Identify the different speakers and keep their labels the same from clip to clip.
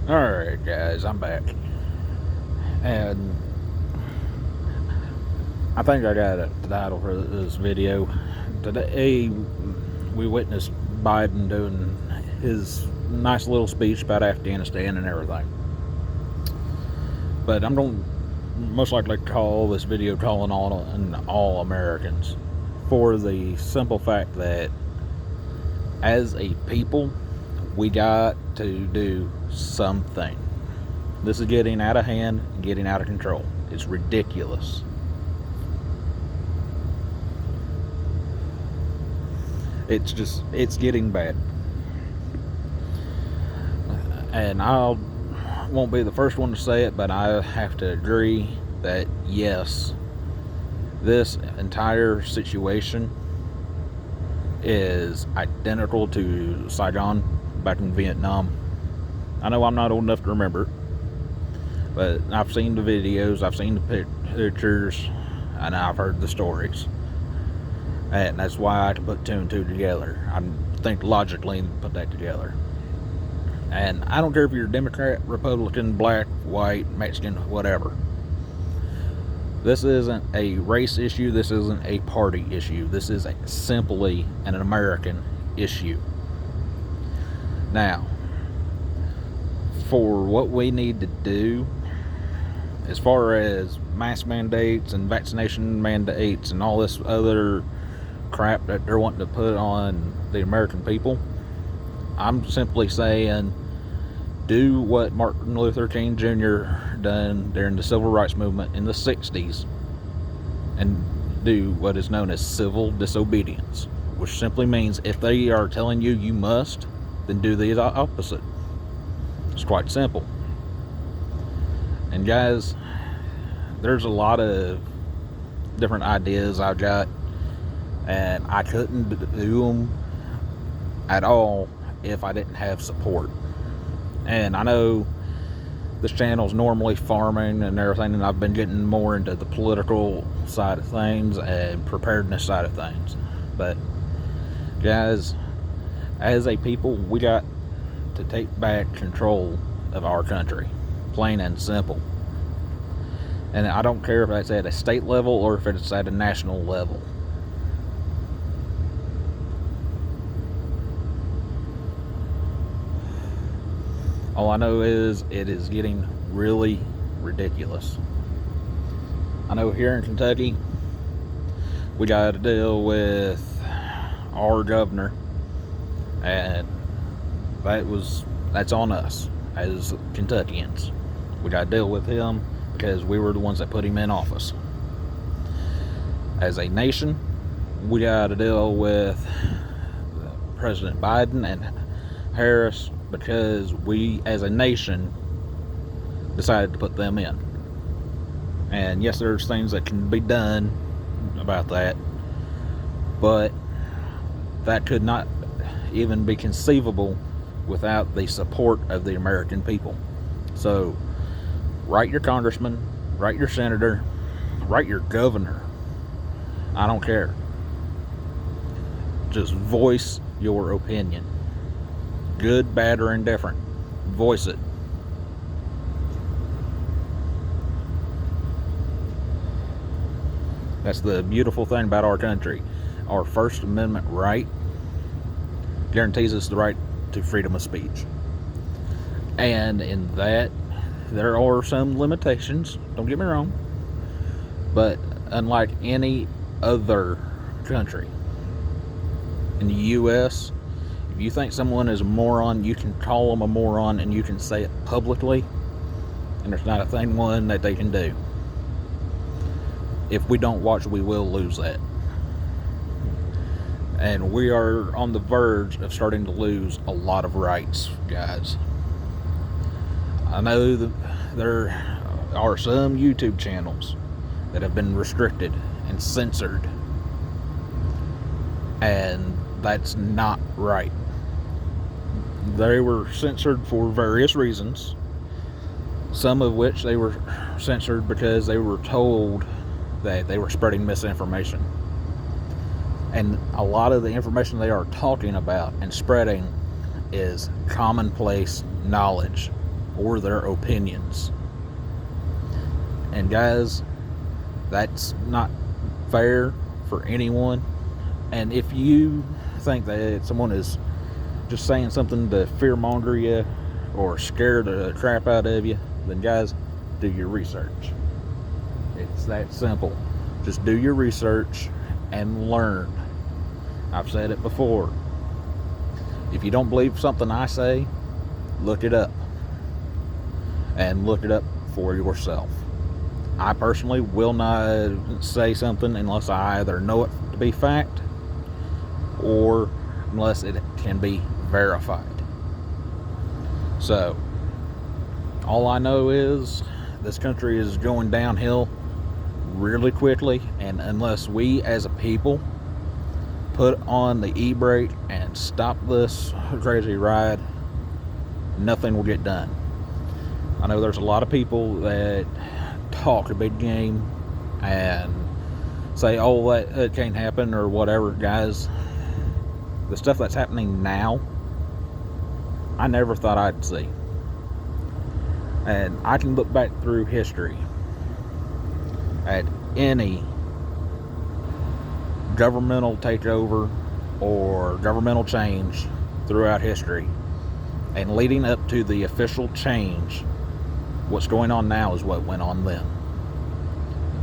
Speaker 1: Alright, guys, I'm back. And I think I got a title for this video. Today, we witnessed Biden doing his nice little speech about Afghanistan and everything. But I'm going to most likely call this video calling on all Americans for the simple fact that as a people, we got to do something. This is getting out of hand, getting out of control. It's ridiculous. It's getting bad. And I won't be the first one to say it, but I have to agree that yes, this entire situation is identical to Saigon back in Vietnam. I know I'm not old enough to remember, but I've seen the videos, I've seen the pictures, and I've heard the stories. And that's why I can put two and two together. I think logically and put that together. And I don't care if you're Democrat, Republican, black, white, Mexican, whatever. This isn't a race issue. This isn't a party issue. This is simply an American issue. Now, for what we need to do, as far as mask mandates and vaccination mandates and all this other crap that they're wanting to put on the American people, I'm simply saying do what Martin Luther King Jr. done during the civil rights movement in the 60s and do what is known as civil disobedience, which simply means if they are telling you you must, then do the opposite. It's quite simple. And guys, there's a lot of different ideas I've got, and I couldn't do them at all if I didn't have support. And I know this channel's normally farming and everything, and I've been getting more into the political side of things and preparedness side of things. But guys, as a people, we got to take back control of our country, plain and simple. And I don't care if it's at a state level or if it's at a national level. All I know is it is getting really ridiculous. I know here in Kentucky, we got to deal with our governor, and that's on us as Kentuckians. We got to deal with him because we were the ones that put him in office. As a nation, we got to deal with President Biden and Harris because we as a nation decided to put them in. And yes, there's things that can be done about that, but that could not even be conceivable without the support of the American people. So write your congressman, write your senator, write your governor. I don't care. Just voice your opinion. Good, bad, or indifferent. Voice it. That's the beautiful thing about our country. Our First Amendment right guarantees us the right to freedom of speech. And in that, there are some limitations, don't get me wrong, but unlike any other country in the U.S., if you think someone is a moron, you can call them a moron and you can say it publicly, and there's not a thing one that they can do. If we don't watch, we will lose that. And we are on the verge of starting to lose a lot of rights, guys. I know that there are some YouTube channels that have been restricted and censored, and that's not right. They were censored for various reasons, some of which they were censored because they were told that they were spreading misinformation. And a lot of the information they are talking about and spreading is commonplace knowledge. or their opinions. And guys, that's not fair for anyone. And if you think that someone is just saying something to fearmonger you or scare the crap out of you, then guys, do your research. It's that simple. Just do your research and learn. I've said it before. If you don't believe something I say, look it up. And look it up for yourself. I personally will not say something unless I either know it to be fact or unless it can be verified. So, all I know is this country is going downhill really quickly, and unless we as a people put on the e-brake and stop this crazy ride, nothing will get done. I know there's a lot of people that talk a big game and say, oh, that can't happen or whatever. Guys, the stuff that's happening now, I never thought I'd see. And I can look back through history at any governmental takeover or governmental change throughout history, and leading up to the official change, what's going on now is what went on then.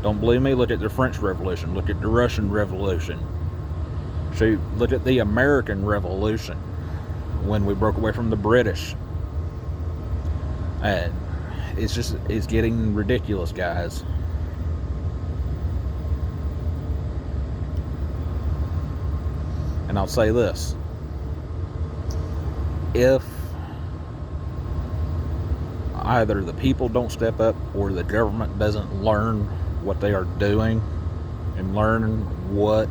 Speaker 1: Don't believe me? Look at the French Revolution. Look at the Russian Revolution. Shoot, look at the American Revolution when we broke away from the British. And it's getting ridiculous, guys. And I'll say this. If either the people don't step up or the government doesn't learn what they are doing and learn what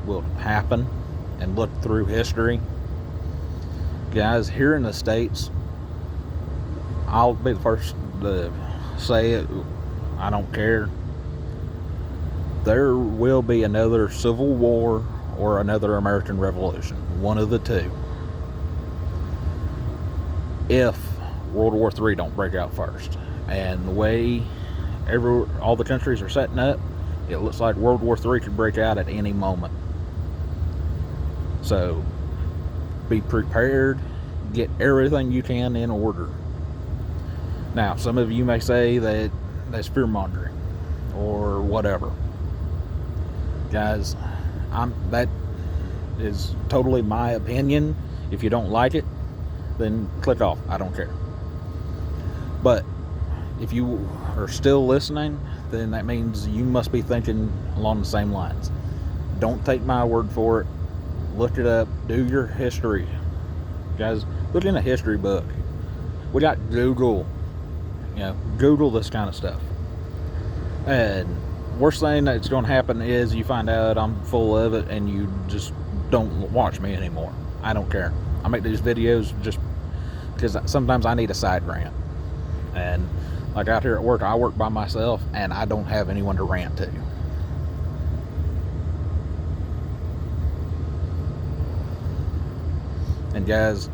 Speaker 1: will happen and look through history, guys, here in the States, I'll be the first to say it, I don't care. There will be another Civil War or another American Revolution, one of the two, if World War III don't break out first. And the way all the countries are setting up, it looks like World War III could break out at any moment. So be prepared, get everything you can in order. Now, some of you may say that that's fear-mongering or whatever. Guys, that is totally my opinion. If you don't like it, then click off. I don't care. But if you are still listening, then that means you must be thinking along the same lines. Don't take my word for it. Look it up. Do your history. Guys, look in a history book. We got Google. Google this kind of stuff. And worst thing that's going to happen is you find out I'm full of it and you just don't watch me anymore. I don't care. I make these videos just because sometimes I need a side rant. And like out here at work, I work by myself and I don't have anyone to rant to. And guys,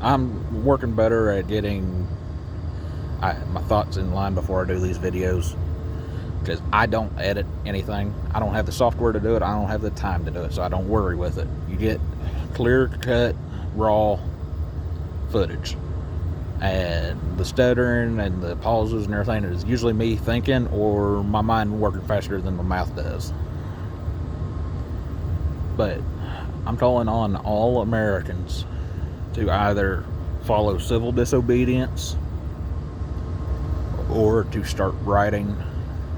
Speaker 1: I'm working better at getting my thoughts in line before I do these videos, because I don't edit anything. I don't have the software to do it. I don't have the time to do it, so I don't worry with it. You get clear cut, raw footage. And the stuttering and the pauses and everything is usually me thinking or my mind working faster than my mouth does. But I'm calling on all Americans to either follow civil disobedience or to start writing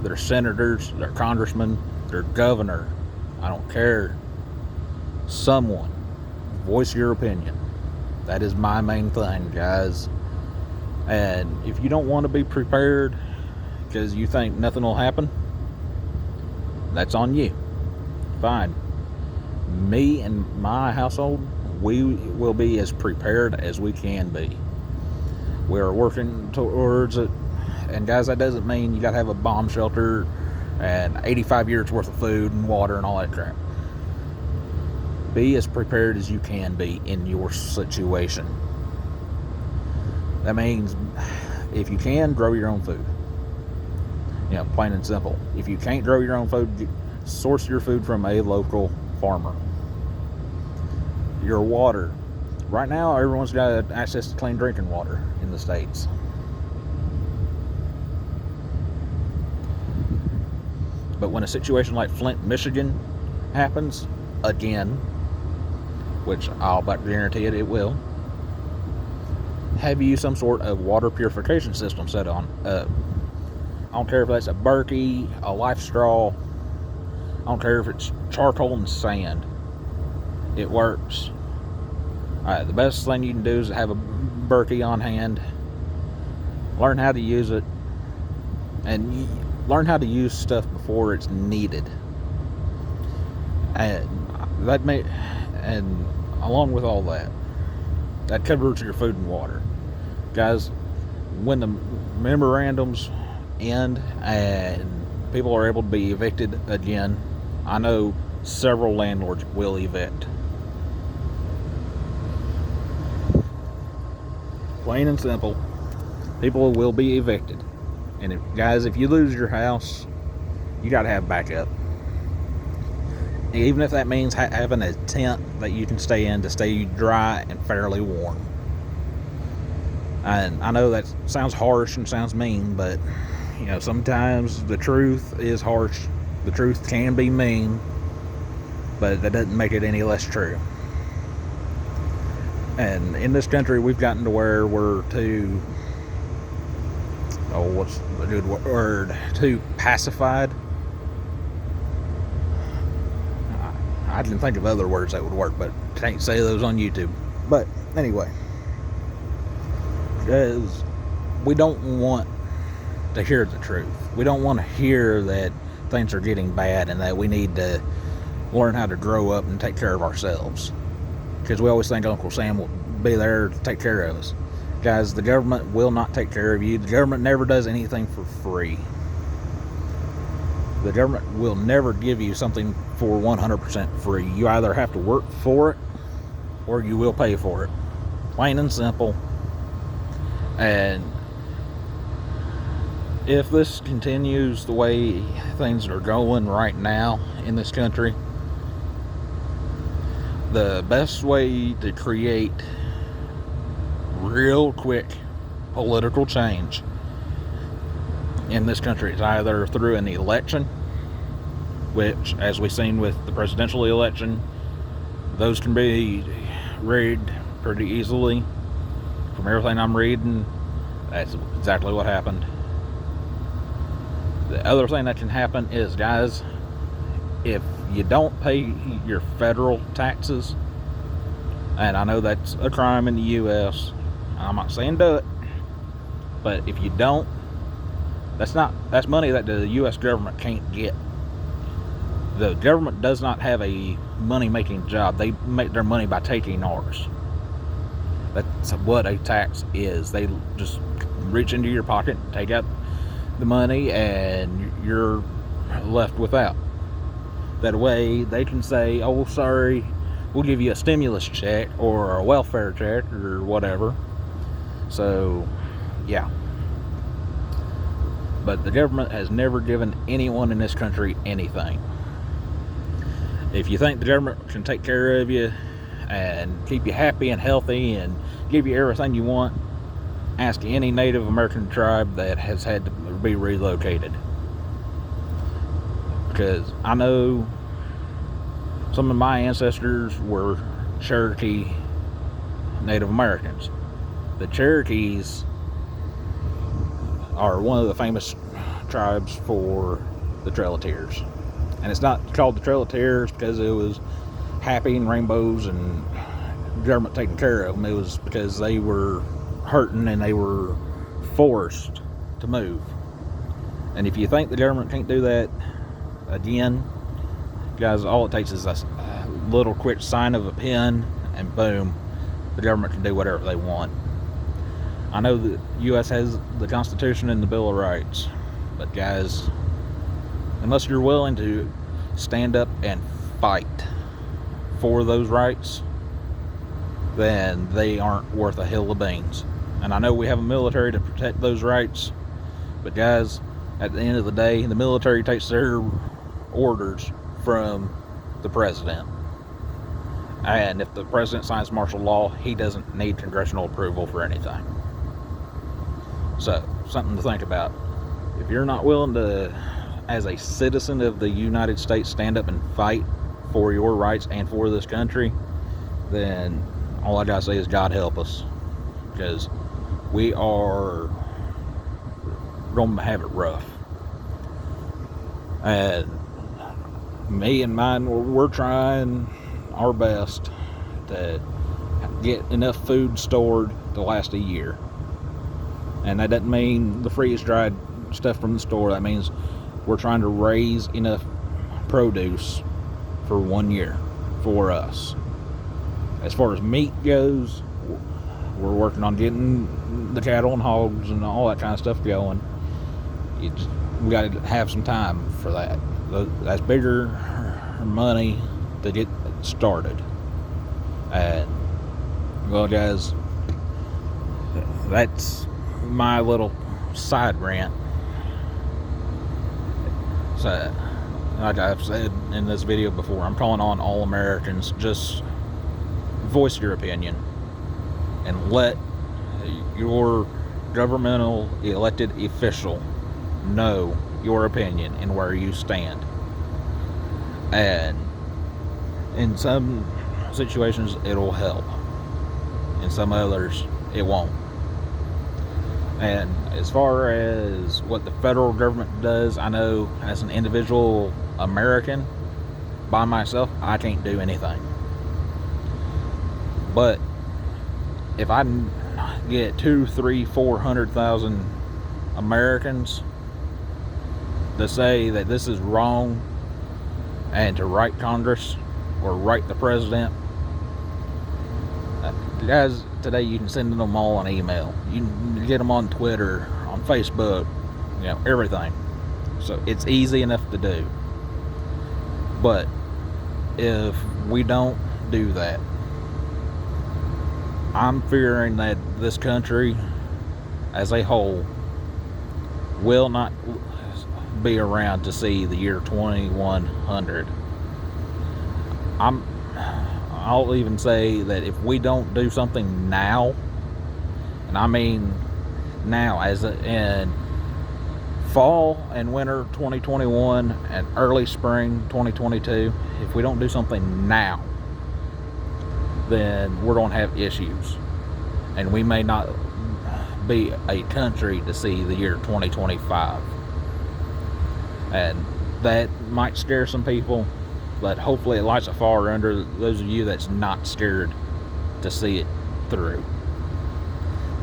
Speaker 1: their senators, their congressmen, their governor. I don't care. Someone, voice your opinion. That is my main thing, guys. And if you don't want to be prepared because you think nothing will happen, that's on you. Fine. Me and my household, we will be as prepared as we can be. We're working towards it. And guys, that doesn't mean you got to have a bomb shelter and 85 years worth of food and water and all that crap. Be as prepared as you can be in your situation. That means if you can, grow your own food. You know, plain and simple. If you can't grow your own food, source your food from a local farmer. Your water. Right now, everyone's got access to clean drinking water in the States. But when a situation like Flint, Michigan happens, again, which I'll about guarantee it will, have you some sort of water purification system set on. I don't care if that's a Berkey, a Life Straw. I don't care if it's charcoal and sand. It works. The best thing you can do is have a Berkey on hand. Learn how to use it. And learn how to use stuff before it's needed. And along with all that, that covers your food and water. Guys, when the memorandums end and people are able to be evicted again, I know several landlords will evict. Plain and simple, people will be evicted. And if you lose your house, you got to have backup. Even if that means having a tent that you can stay in to stay dry and fairly warm. And I know that sounds harsh and sounds mean, but you know, sometimes the truth is harsh. The truth can be mean, but that doesn't make it any less true. And in this country, we've gotten to where we're too, what's the good word? Too pacified. I didn't think of other words that would work, but can't say those on YouTube. But anyway, because we don't want to hear the truth. We don't want to hear that things are getting bad and that we need to learn how to grow up and take care of ourselves. Because we always think Uncle Sam will be there to take care of us. Guys, the government will not take care of you. The government never does anything for free. The government will never give you something for 100% free. You either have to work for it or you will pay for it. Plain and simple. And if this continues the way things are going right now in this country, the best way to create real quick political change in this country is either through an election, which, as we've seen with the presidential election, those can be rigged pretty easily. From everything I'm reading, that's exactly what happened. The other thing that can happen is, guys, if you don't pay your federal taxes, and I know that's a crime in the U.S., I'm not saying do it, but if you don't, that's money that the U.S. government can't get. The government does not have a money-making job. They make their money by taking ours. That's what a tax is. They just reach into your pocket, take out the money, and you're left without. That way, they can say, oh, sorry, we'll give you a stimulus check or a welfare check or whatever. So, yeah. But the government has never given anyone in this country anything. If you think the government can take care of you and keep you happy and healthy and give you everything you want, ask any Native American tribe that has had to be relocated. Because I know some of my ancestors were Cherokee Native Americans. The Cherokees are one of the famous tribes for the Trail of Tears. And it's not called the Trail of Tears because it was happy and rainbows and government taking care of them. It was because they were hurting and they were forced to move. And if you think the government can't do that, again, guys, all it takes is a little quick sign of a pen and boom, the government can do whatever they want. I know the U.S. has the Constitution and the Bill of Rights, but guys, unless you're willing to stand up and fight for those rights, then they aren't worth a hill of beans. And I know we have a military to protect those rights, but guys, at the end of the day, the military takes their orders from the president. And if the president signs martial law, he doesn't need congressional approval for anything. So, something to think about. If you're not willing to, as a citizen of the United States, stand up and fight for your rights and for this country, then all I gotta say is God help us. Because we are going to have it rough. And me and mine, we're trying our best to get enough food stored to last a year. And that doesn't mean the freeze-dried stuff from the store. That means we're trying to raise enough produce for 1 year for us. As far as meat goes, we're working on getting the cattle and hogs and all that kind of stuff going. We got to have some time for that. That's bigger money to get started. And, well, guys, that's my little side rant. So, like I've said in this video before, I'm calling on all Americans, just voice your opinion and let your governmental elected official know your opinion and where you stand. And in some situations it'll help, in some others it won't. And as far as what the federal government does, I know as an individual American by myself, I can't do anything. But if I get 2, 3, 400,000 Americans to say that this is wrong and to write Congress or write the president, guys, today you can send them all an email. You can get them on Twitter, on Facebook, everything. So it's easy enough to do. But if we don't do that, I'm fearing that this country as a whole will not be around to see the year 2100. I'll even say that if we don't do something now, and I mean now, as in fall and winter 2021 and early spring 2022, if we don't do something now, then we're going to have issues. And we may not be a country to see the year 2025. And that might scare some people, but hopefully it lights a fire under those of you that's not scared to see it through.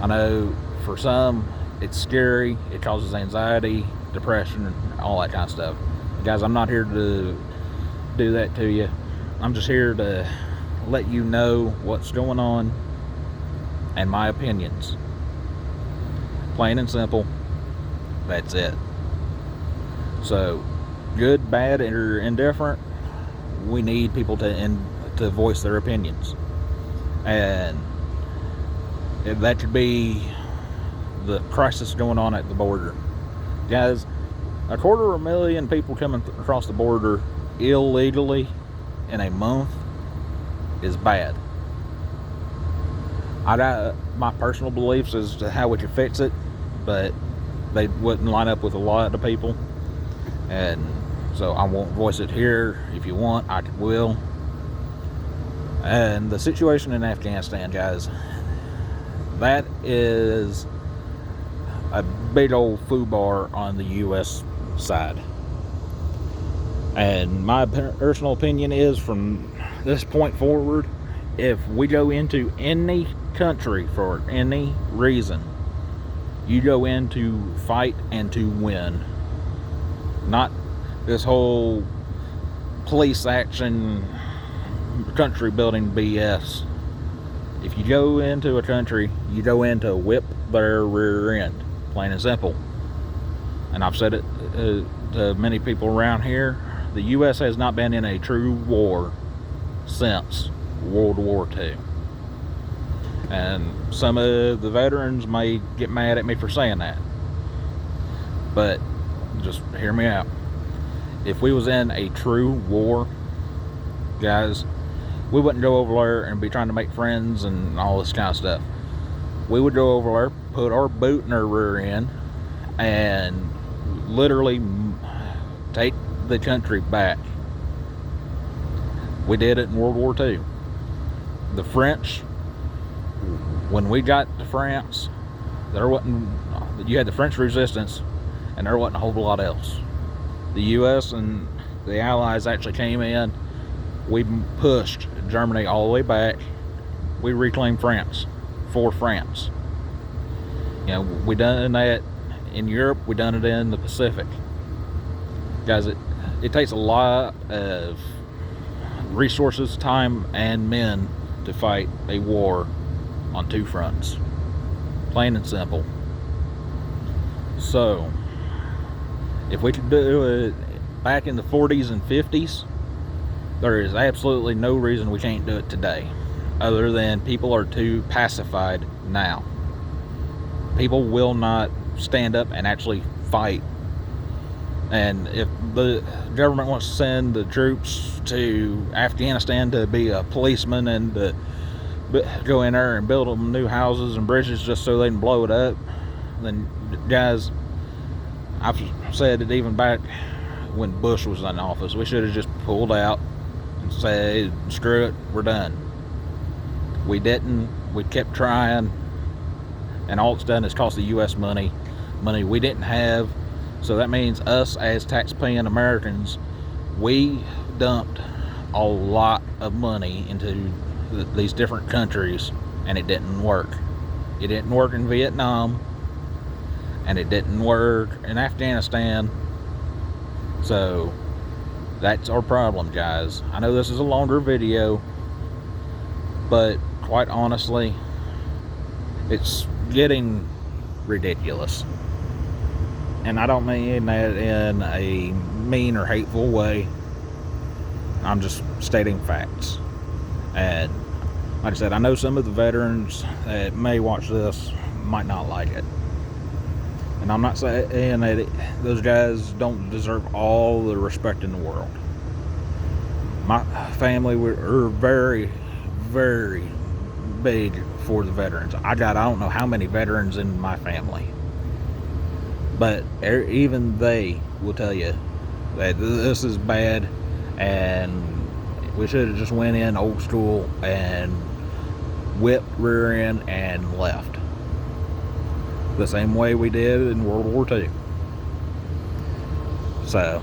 Speaker 1: I know for some it's scary, it causes anxiety, depression, and all that kind of stuff. Guys, I'm not here to do that to you. I'm just here to let you know what's going on and my opinions. Plain and simple. That's it. So, good, bad, or indifferent, we need people to voice their opinions. And that could be the crisis going on at the border. Guys, 250,000 people coming across the border illegally in a month is bad. I got my personal beliefs as to how we could fix it, but they wouldn't line up with a lot of people. And so I won't voice it here. If you want, I will. And the situation in Afghanistan, guys, that is a big old foobar on the U.S. side. And my personal opinion is, from this point forward, if we go into any country for any reason, you go in to fight and to win. Not this whole police action, country building BS. If you go into a country, you go in to whip their rear end. Plain and simple. And I've said it to many people around here. The U.S. has not been in a true war since World War II. And some of the veterans may get mad at me for saying that, but just hear me out. If we was in a true war, guys, we wouldn't go over there and be trying to make friends and all this kind of stuff. We would go over there, put our boot in our rear end, and literally take the country back. We did it in World War II. The French, when we got to France, you had the French resistance, and there wasn't a whole lot else. The U.S. and the Allies actually came in. We pushed Germany all the way back. We reclaimed France for France. You know, we done that in Europe. We done it in the Pacific. Guys, it takes a lot of resources, time, and men to fight a war on two fronts. Plain and simple. So, if we could do it back in the 40s and 50s, there is absolutely no reason we can't do it today, other than people are too pacified now. People will not stand up and actually fight. And if the government wants to send the troops to Afghanistan to be a policeman and to go in there and build them new houses and bridges just so they can blow it up, then guys, I've said it even back when Bush was in office, we should have just pulled out and said, screw it, we're done. We didn't. We kept trying, and all it's done is cost the U.S. money we didn't have. So that means us as tax-paying Americans, we dumped a lot of money into these different countries, and it didn't work. It didn't work in Vietnam, and it didn't work in Afghanistan. So that's our problem, guys. I know this is a longer video, but quite honestly, it's getting ridiculous. And I don't mean that in a mean or hateful way. I'm just stating facts. And like I said, I know some of the veterans that may watch this might not like it. And I'm not saying that those guys don't deserve all the respect in the world. My family were very, very big for the veterans. I don't know how many veterans in my family. But even they will tell you that this is bad, and we should have just went in old school and whipped rear end and left. The same way we did in World War II. So,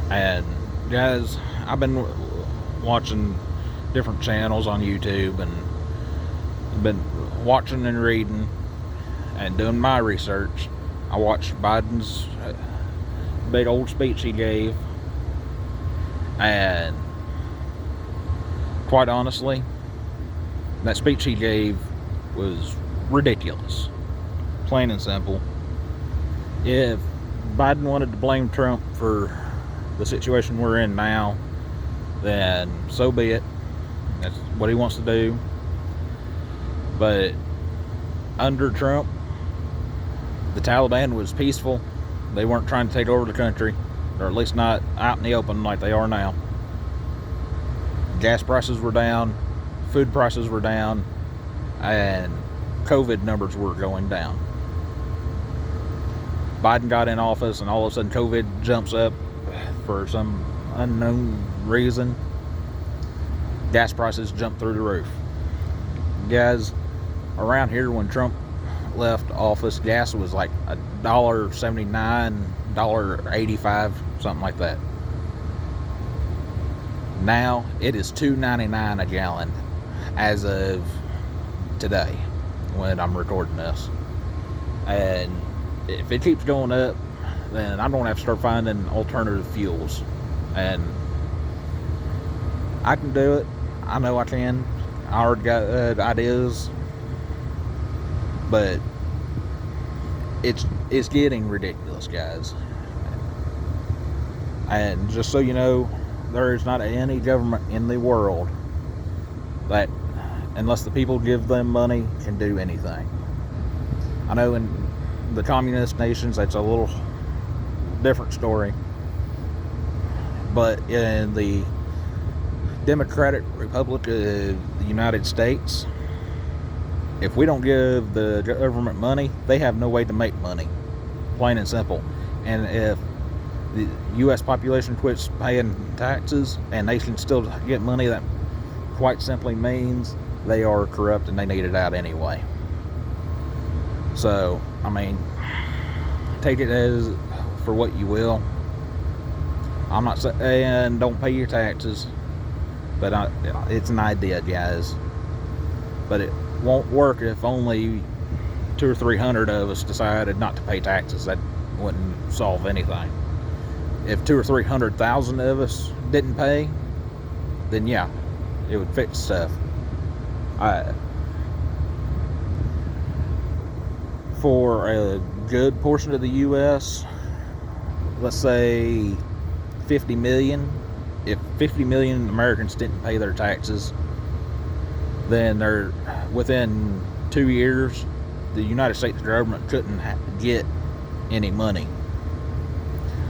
Speaker 1: and guys, I've been watching different channels on YouTube and been watching and reading and doing my research. I watched Biden's big old speech he gave, and quite honestly, that speech he gave was ridiculous. Plain and simple. If Biden wanted to blame Trump for the situation we're in now, then so be it. That's what he wants to do. But under Trump, the Taliban was peaceful. They weren't trying to take over the country, or at least not out in the open like they are now. Gas prices were down, food prices were down, and COVID numbers were going down. Biden got in office, and all of a sudden COVID jumps up for some unknown reason. Gas prices jump through the roof. Guys, around here when Trump left office, gas was like $1.79, $1.85, something like that. Now it is $2.99 a gallon as of today when I'm recording this. And if it keeps going up, then I'm going to have to start finding alternative fuels. And I can do it. I know I can. I already got ideas. But it's getting ridiculous, guys. And just so you know, there is not any government in the world that unless the people give them money, can do anything. I know in the communist nations that's a little different story, but in the Democratic Republic of the United States, if we don't give the government money, they have no way to make money, plain and simple. And if the U.S. population quits paying taxes and they can still get money, that quite simply means they are corrupt and they need it out anyway. So, I mean, take it as for what you will. I'm not saying don't pay your taxes, but it's an idea, guys. But it won't work if only 200 or 300 of us decided not to pay taxes. That wouldn't solve anything. If 200,000 or 300,000 of us didn't pay, then yeah, it would fix stuff. For a good portion of the U.S., let's say 50 million, if 50 million Americans didn't pay their taxes, then they're within 2 years, the United States government couldn't get any money.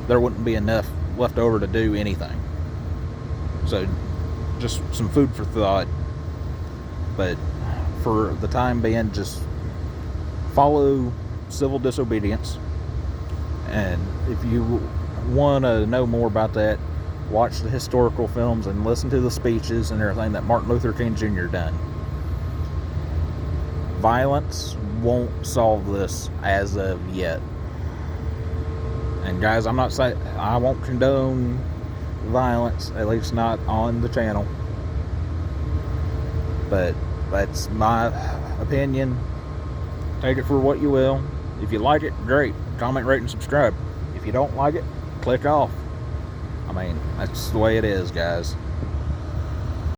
Speaker 1: There wouldn't be enough left over to do anything. So, just some food for thought. But for the time being, just follow civil disobedience. And if you want to know more about that, watch the historical films and listen to the speeches and everything that Martin Luther King Jr. done. Violence won't solve this as of yet. And guys, I'm not saying I won't condone violence, at least not on the channel. But that's my opinion. Take it for what you will. If you like it, great. Comment, rate, and subscribe. If you don't like it, click off. I mean, that's the way it is, guys.